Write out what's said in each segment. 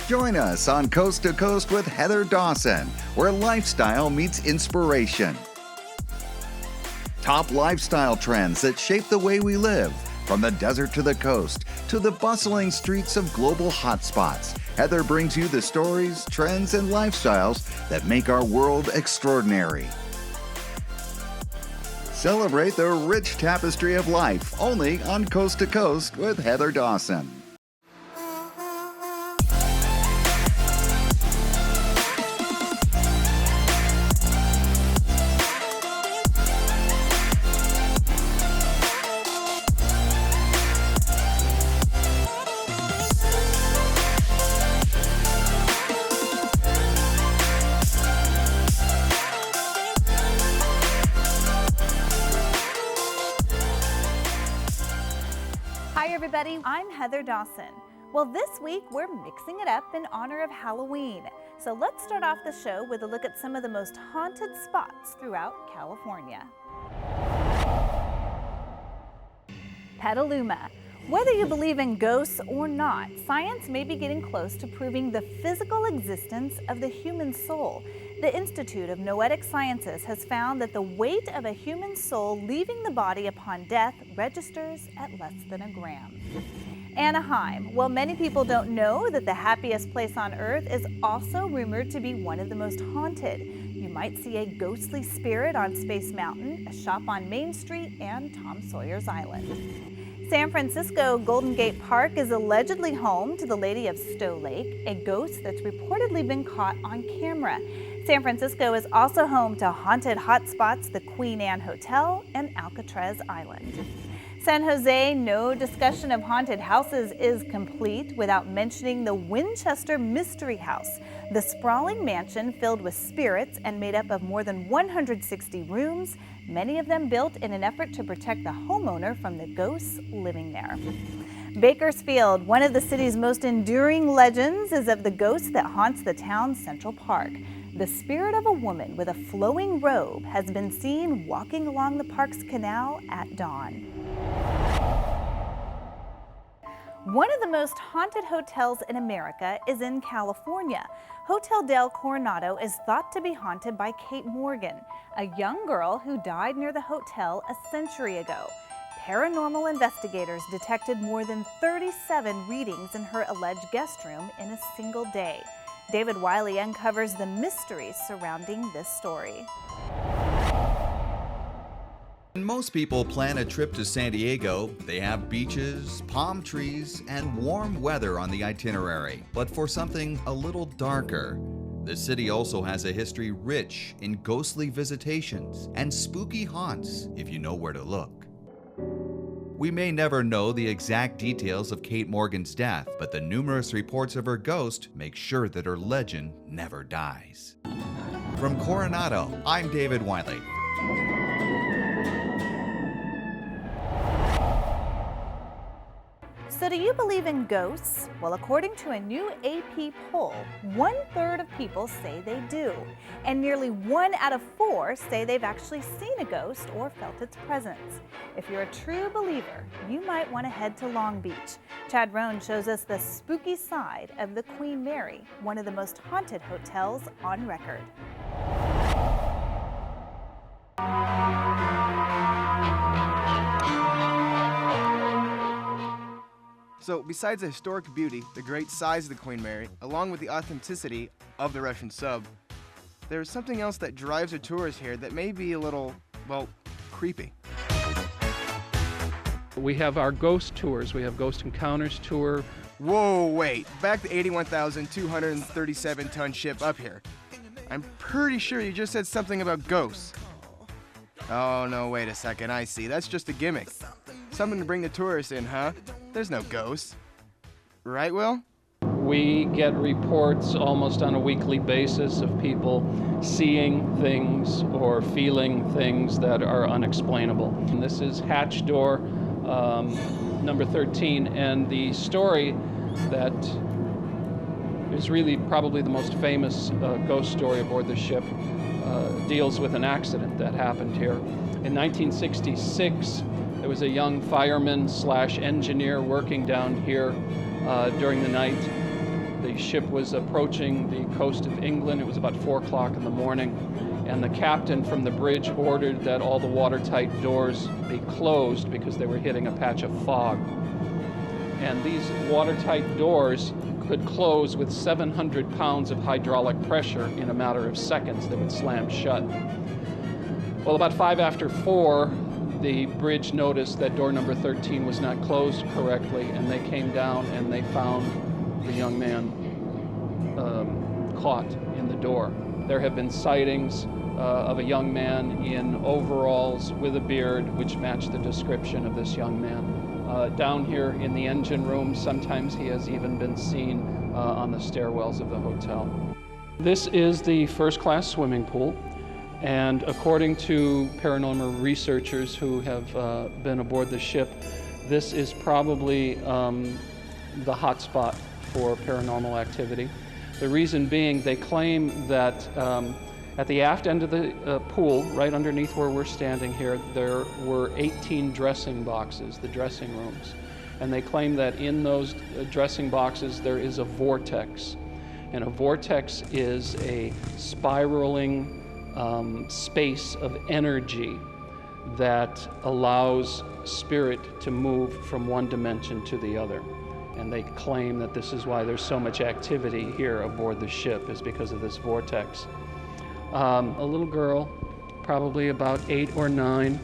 Join us on Coast to Coast with Heather Dawson, where lifestyle meets inspiration. Top lifestyle trends that shape the way we live, from the desert to the coast to the bustling streets of global hotspots. Heather brings you the stories, trends, and lifestyles that make our world extraordinary. Celebrate the rich tapestry of life only on Coast to Coast with Heather Dawson. Hi everybody, I'm Heather Dawson. Well, this week we're mixing it up in honor of Halloween. So let's start off the show with a look at some of the most haunted spots throughout California. Petaluma. Whether you believe in ghosts or not, science may be getting close to proving the physical existence of the human soul. The Institute of Noetic Sciences has found that the weight of a human soul leaving the body upon death registers at less than a gram. Anaheim. Well, many people don't know that the happiest place on earth is also rumored to be one of the most haunted. You might see a ghostly spirit on Space Mountain, a shop on Main Street, and Tom Sawyer's Island. San Francisco Golden Gate Park is allegedly home to the Lady of Stowe Lake, a ghost that's reportedly been caught on camera. San Francisco is also home to haunted hotspots, the Queen Anne Hotel and Alcatraz Island. San Jose, no discussion of haunted houses is complete without mentioning the Winchester Mystery House, the sprawling mansion filled with spirits and made up of more than 160 rooms, many of them built in an effort to protect the homeowner from the ghosts living there. Bakersfield, one of the city's most enduring legends is of the ghost that haunts the town's Central Park. The spirit of a woman with a flowing robe has been seen walking along the park's canal at dawn. One of the most haunted hotels in America is in California. Hotel Del Coronado is thought to be haunted by Kate Morgan, a young girl who died near the hotel a century ago. Paranormal investigators detected more than 37 readings in her alleged guest room in a single day. David Wiley uncovers the mysteries surrounding this story. When most people plan a trip to San Diego, they have beaches, palm trees, and warm weather on the itinerary. But for something a little darker, the city also has a history rich in ghostly visitations and spooky haunts if you know where to look. We may never know the exact details of Kate Morgan's death, but the numerous reports of her ghost make sure that her legend never dies. From Coronado, I'm David Wiley. So do you believe in ghosts? Well, according to a new AP poll, 1/3 of people say they do. And nearly 1 out of 4 say they've actually seen a ghost or felt its presence. If you're a true believer, you might want to head to Long Beach. Chad Rohn shows us the spooky side of the Queen Mary, one of the most haunted hotels on record. So, besides the historic beauty, the great size of the Queen Mary, along with the authenticity of the Russian sub, there's something else that drives a tourist here that may be a little, well, creepy. We have our ghost tours. We have Ghost Encounters tour. Whoa, wait, back the 81,237-ton ship up here. I'm pretty sure you just said something about ghosts. Oh, no, wait a second, I see. That's just a gimmick. Something to bring the tourists in, huh? There's no ghosts. Right, Will? We get reports almost on a weekly basis of people seeing things or feeling things that are unexplainable. And this is hatch door number 13, and the story that is really probably the most famous ghost story aboard the ship deals with an accident that happened here. In 1966, there was a young fireman/engineer working down here during the night. The ship was approaching the coast of England. It was about 4 o'clock in the morning, and the captain from the bridge ordered that all the watertight doors be closed because they were hitting a patch of fog. And these watertight doors could close with 700 pounds of hydraulic pressure in a matter of seconds. They would slam shut. Well, about 5 after 4, the bridge noticed that door number 13 was not closed correctly, and they came down and they found the young man caught in the door. There have been sightings of a young man in overalls with a beard, which matched the description of this young man. Down here in the engine room, sometimes he has even been seen on the stairwells of the hotel. This is the first-class swimming pool, and according to paranormal researchers who have been aboard the ship, this is probably the hot spot for paranormal activity. The reason being, they claim that at the aft end of the pool, right underneath where we're standing here, there were 18 dressing boxes, the dressing rooms. And they claim that in those dressing boxes there is a vortex. And a vortex is a spiraling space of energy that allows spirit to move from one dimension to the other. And they claim that this is why there's so much activity here aboard the ship, is because of this vortex. A little girl, probably about 8 or 9,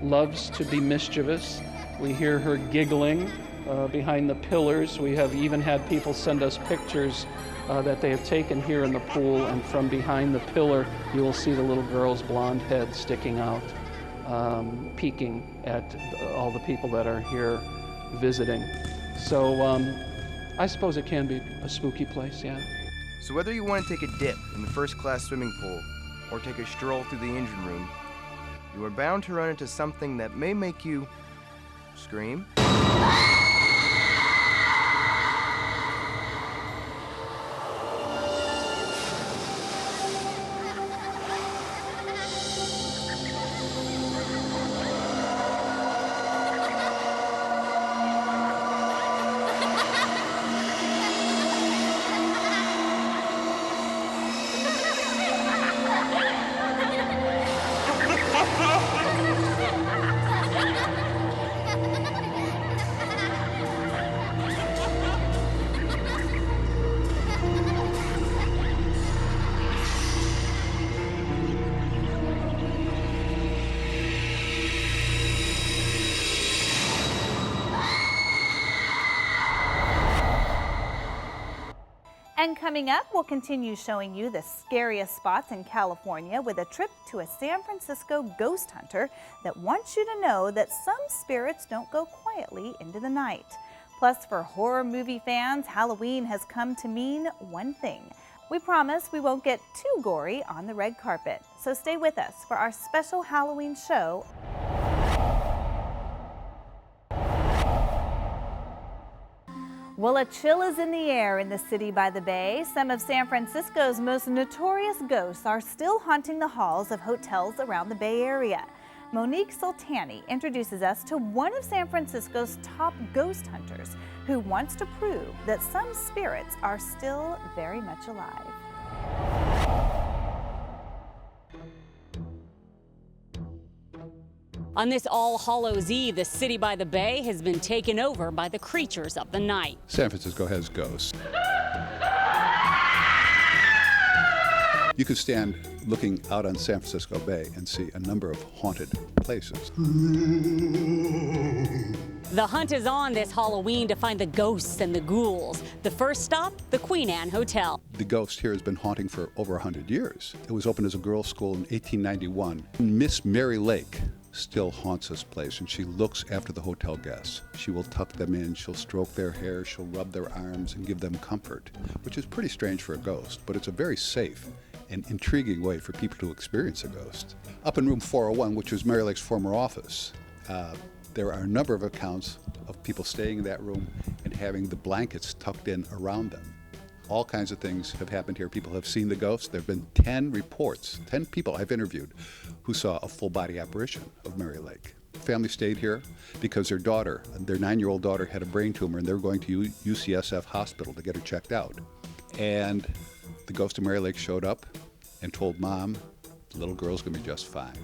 loves to be mischievous. We hear her giggling behind the pillars. We have even had people send us pictures that they have taken here in the pool, and from behind the pillar you will see the little girl's blonde head sticking out, peeking at all the people that are here visiting. So I suppose it can be a spooky place, yeah. So whether you want to take a dip in the first-class swimming pool or take a stroll through the engine room, you are bound to run into something that may make you scream. And coming up, we'll continue showing you the scariest spots in California with a trip to a San Francisco ghost hunter that wants you to know that some spirits don't go quietly into the night. Plus, for horror movie fans, Halloween has come to mean one thing. We promise we won't get too gory on the red carpet. So stay with us for our special Halloween show. Well, a chill is in the air in the city by the bay. Some of San Francisco's most notorious ghosts are still haunting the halls of hotels around the Bay Area. Monique Soltani introduces us to one of San Francisco's top ghost hunters who wants to prove that some spirits are still very much alive. On this All Hallows Eve, the city by the bay has been taken over by the creatures of the night. San Francisco has ghosts. You could stand looking out on San Francisco Bay and see a number of haunted places. The hunt is on this Halloween to find the ghosts and the ghouls. The first stop, the Queen Anne Hotel. The ghost here has been haunting for over 100 years. It was opened as a girls' school in 1891. Miss Mary Lake still haunts this place, and she looks after the hotel guests. She will tuck them in, she'll stroke their hair, she'll rub their arms and give them comfort, which is pretty strange for a ghost, but it's a very safe and intriguing way for people to experience a ghost. Up in room 401, which was Mary Lake's former office, there are a number of accounts of people staying in that room and having the blankets tucked in around them. All kinds of things have happened here. People have seen the ghosts. There have been 10 reports, 10 people I've interviewed who saw a full-body apparition of Mary Lake. The family stayed here because their 9-year-old daughter, had a brain tumor, and they were going to UCSF hospital to get her checked out. And the ghost of Mary Lake showed up and told Mom, the little girl's going to be just fine.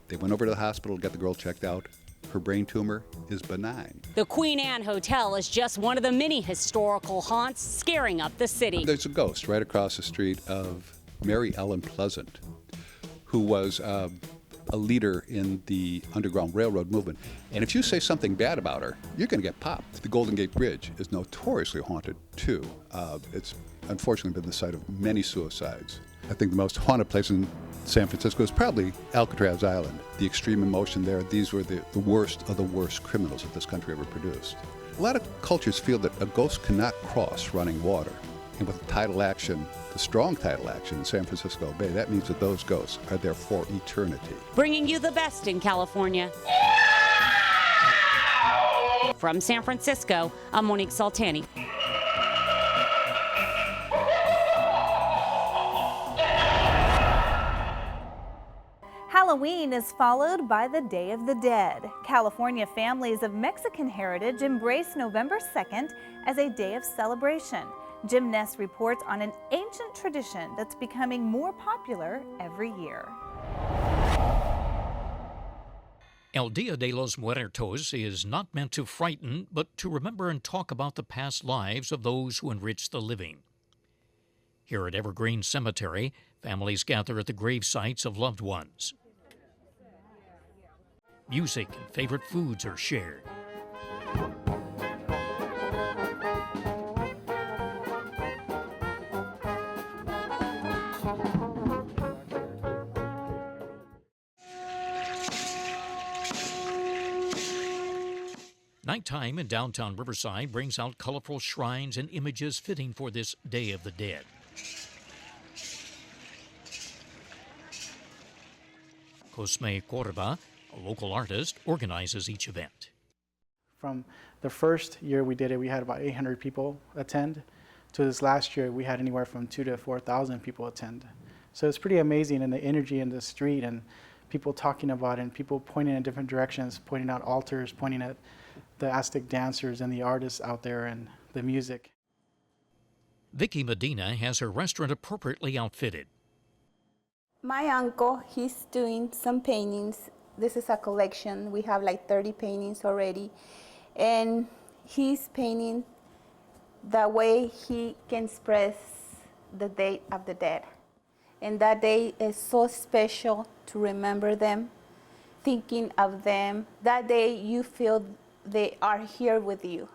They went over to the hospital to get the girl checked out. Her brain tumor is benign. The Queen Anne Hotel is just one of the many historical haunts scaring up the city. There's a ghost right across the street of Mary Ellen Pleasant, who was a leader in the Underground Railroad movement. And if you say something bad about her, you're going to get popped. The Golden Gate Bridge is notoriously haunted, too. It's unfortunately been the site of many suicides. I think the most haunted place in San Francisco is probably Alcatraz Island. The extreme emotion there, these were the worst of the worst criminals that this country ever produced. A lot of cultures feel that a ghost cannot cross running water. And with tidal action, the strong tidal action in San Francisco Bay, that means that those ghosts are there for eternity. Bringing you the best in California. From San Francisco, I'm Monique Saltani. Halloween is followed by the Day of the Dead. California families of Mexican heritage embrace November 2nd as a day of celebration. Jim Ness reports on an ancient tradition that's becoming more popular every year. El Dia de los Muertos is not meant to frighten, but to remember and talk about the past lives of those who enrich the living. Here at Evergreen Cemetery, families gather at the grave sites of loved ones. Music and favorite foods are shared. Nighttime in downtown Riverside brings out colorful shrines and images fitting for this Day of the Dead. Cosme Corva, a local artist, organizes each event. From the first year we did it, we had about 800 people attend. To this last year, we had anywhere from 2,000 to 4,000 people attend. So it's pretty amazing, and the energy in the street and people talking about it and people pointing in different directions, pointing out altars, pointing at the Aztec dancers and the artists out there and the music. Vicky Medina has her restaurant appropriately outfitted. My uncle, he's doing some paintings. This is a collection. We have like 30 paintings already. And he's painting the way he can express the Day of the Dead. And that day is so special to remember them, thinking of them. That day you feel they are here with you.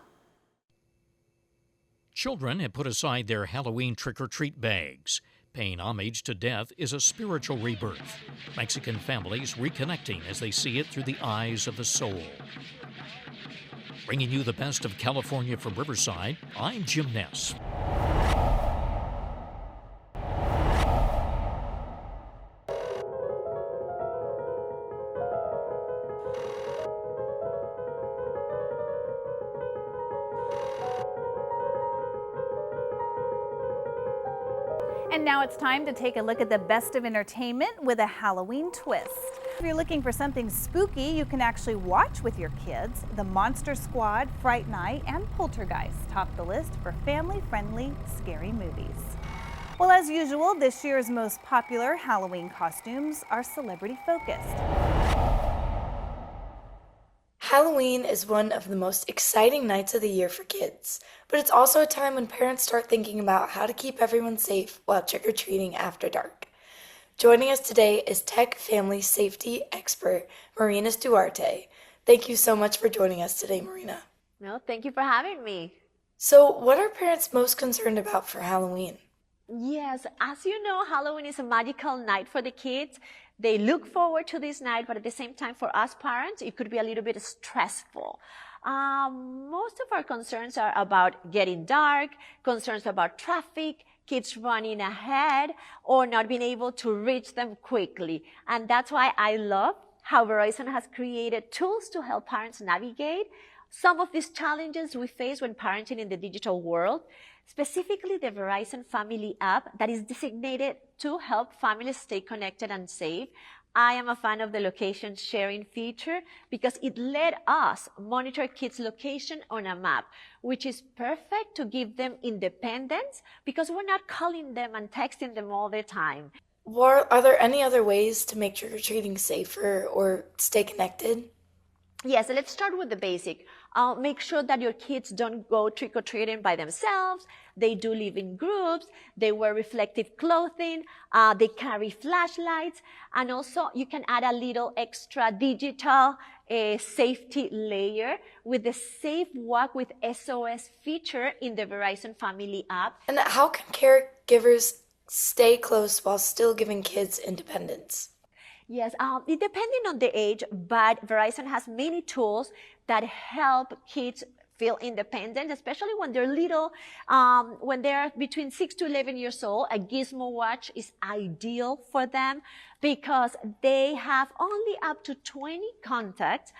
Children have put aside their Halloween trick-or-treat bags. Paying homage to death is a spiritual rebirth. Mexican families reconnecting as they see it through the eyes of the soul. Bringing you the best of California from Riverside, I'm Jim Ness. And now it's time to take a look at the best of entertainment with a Halloween twist. If you're looking for something spooky you can actually watch with your kids, The Monster Squad, Fright Night, and Poltergeist top the list for family-friendly scary movies. Well, as usual, this year's most popular Halloween costumes are celebrity-focused. Halloween is one of the most exciting nights of the year for kids, but it's also a time when parents start thinking about how to keep everyone safe while trick-or-treating after dark. Joining us today is tech family safety expert Marina Duarte. Thank you so much for joining us today, Marina. No, thank you for having me. So, what are parents most concerned about for Halloween? Yes, as you know, Halloween is a magical night for the kids. They look forward to this night, but at the same time, for us parents, it could be a little bit stressful. Most of our concerns are about getting dark, concerns about traffic, kids running ahead, or not being able to reach them quickly. And that's why I love how Verizon has created tools to help parents navigate some of these challenges we face when parenting in the digital world, specifically the Verizon Family app that is designated to help families stay connected and safe. I am a fan of the location sharing feature because it let us monitor kids' location on a map, which is perfect to give them independence because we're not calling them and texting them all the time. Are there any other ways to make trick-or-treating safer or stay connected? Yes, let's start with the basic. Make sure that your kids don't go trick-or-treating by themselves. They do live in groups. They wear reflective clothing. They carry flashlights. And also, you can add a little extra digital safety layer with the Safe Walk with SOS feature in the Verizon Family app. And how can caregivers stay close while still giving kids independence? Yes, it depending on the age, but Verizon has many tools that help kids feel independent, especially when they're little. When they're between 6 to 11 years old, a Gizmo watch is ideal for them because they have only up to 20 contacts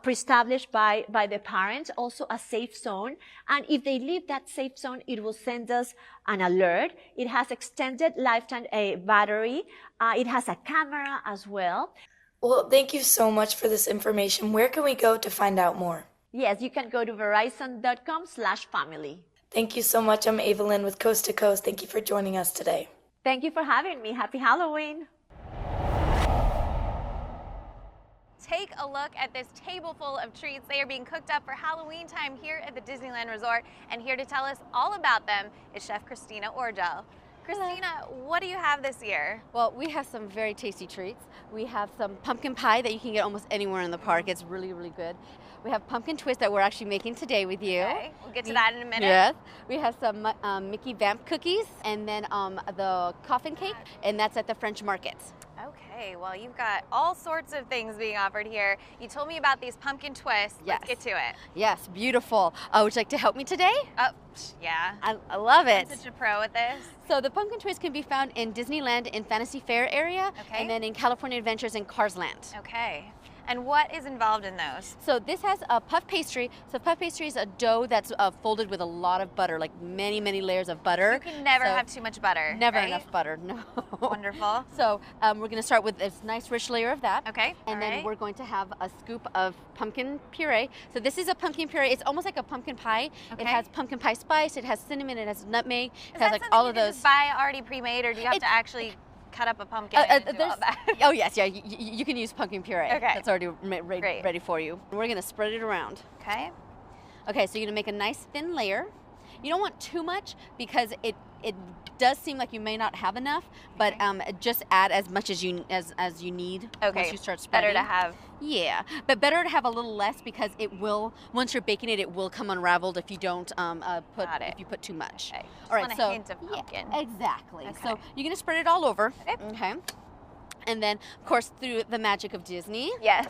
pre-established by the parents, also a safe zone. And if they leave that safe zone, it will send us an alert. It has extended lifetime battery. It has a camera as well. Well, thank you so much for this information. Where can we go to find out more? Yes, you can go to verizon.com/family. Thank you so much. I'm Evelyn with Coast to Coast. Thank you for joining us today. Thank you for having me. Happy Halloween. Take a look at this table full of treats. They are being cooked up for Halloween time here at the Disneyland Resort. And here to tell us all about them is Chef Christina Audra. Christina, what do you have this year? Well, we have some very tasty treats. We have some pumpkin pie that you can get almost anywhere in the park. It's really, really good. We have pumpkin twist that we're actually making today with you. Okay, we'll get to that in a minute. Yes. We have some Mickey Vamp cookies and then the coffin cake, and that's at the French Market. Okay, well, you've got all sorts of things being offered here. You told me about these pumpkin twists. Yes. Let's get to it. Yes, beautiful. Would you like to help me today? Yeah. I love it. I'm such a pro at this. So the pumpkin twist can be found in Disneyland in Fantasy Fair area, and then in California Adventures in Cars Land. Okay. And what is involved in those? So this has a puff pastry. So puff pastry is a dough that's folded with a lot of butter, like many, many layers of butter. You can never have too much butter. Never right? enough butter, no. Wonderful. So we're going to start with this nice rich layer of that. Okay. And then we're going to have a scoop of pumpkin puree. So this is a pumpkin puree. It's almost like a pumpkin pie. Okay. It has pumpkin pie spice. It has cinnamon. It has nutmeg. It Is has that like all of you those. just buy already pre-made, or do you have to actually cut up a pumpkin and do all that? Oh yes, yeah. You can use pumpkin puree. Okay. That's already ready for you. We're going to spread it around. Okay. Okay, so you're going to make a nice thin layer. You don't want too much because it does seem like you may not have enough, but just add as much as you need once you start spreading. Better to have. Yeah, but better to have a little less because it will, once you're baking it will come unraveled if you don't if you put too much. Okay. All right, want so a hint of pumpkin. Yeah, exactly. Okay. So you're gonna spread it all over. Okay. And then, of course, through the magic of Disney. Yes.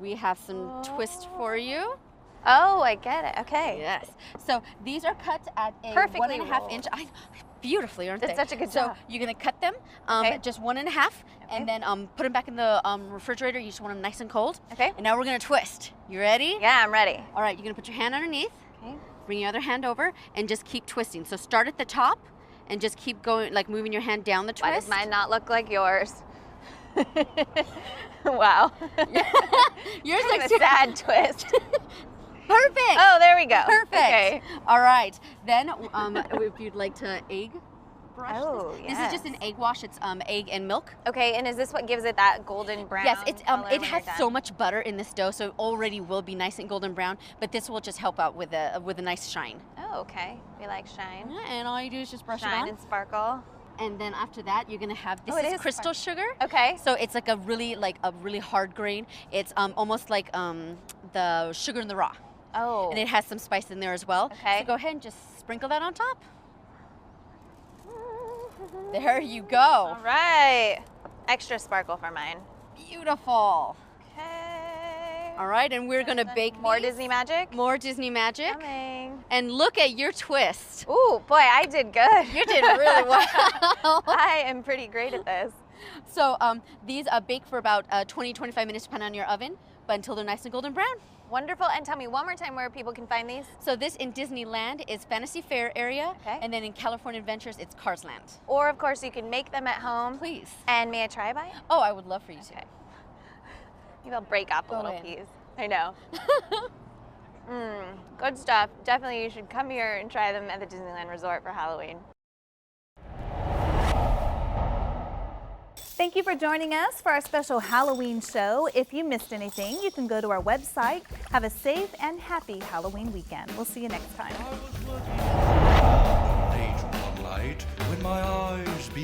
We have some twist for you. Oh, I get it. Okay. Yes. So these are cut at a Perfectly 1.5 inch. Beautifully, aren't That's they? such a good so job. you're gonna cut them just 1.5, and then put them back in the refrigerator. You just want them nice and cold. Okay. And now we're gonna twist. You ready? Yeah, I'm ready. All right. You're gonna put your hand underneath. Okay. Bring your other hand over and just keep twisting. So start at the top and just keep going, like moving your hand down the twist. Why does mine not look like yours? Wow. Yours kind looks of a sad twist. Perfect. Oh, there we go. Perfect. Okay. All right. Then, if you'd like to egg brush Oh, this. This is just an egg wash. It's egg and milk. Okay, and is this what gives it that golden brown? Yes, it's color it when has you're so done? much butter in this dough, so it already will be nice and golden brown. But this will just help out with a nice shine. Oh, okay. We like shine. Yeah, and all you do is just brush it Shine on. and sparkle. And then after that, you're gonna have this it is is crystal sugar. Okay. So it's like a really hard grain. It's almost like the sugar in the raw. Oh. And it has some spice in there as well. Okay. So go ahead and just sprinkle that on top. There you go. All right. Extra sparkle for mine. Beautiful. Okay. All right, and we're gonna bake more these. Disney magic. More Disney magic. Coming. And look at your twist. Ooh, boy, I did good. You did really well. I am pretty great at this. So these bake for about 20-25 minutes depending on your oven, but until they're nice and golden brown. Wonderful. And tell me one more time where people can find these. So this in Disneyland is Fantasy Fair area, and then in California Adventures, it's Cars Land. Or of course you can make them at home. Please. And may I try by? Oh, I would love for you to. Maybe I'll break off a little ahead. piece. I know. Good stuff. Definitely you should come here and try them at the Disneyland Resort for Halloween. Thank you for joining us for our special Halloween show. If you missed anything, you can go to our website. Have a safe and happy Halloween weekend. We'll see you next time.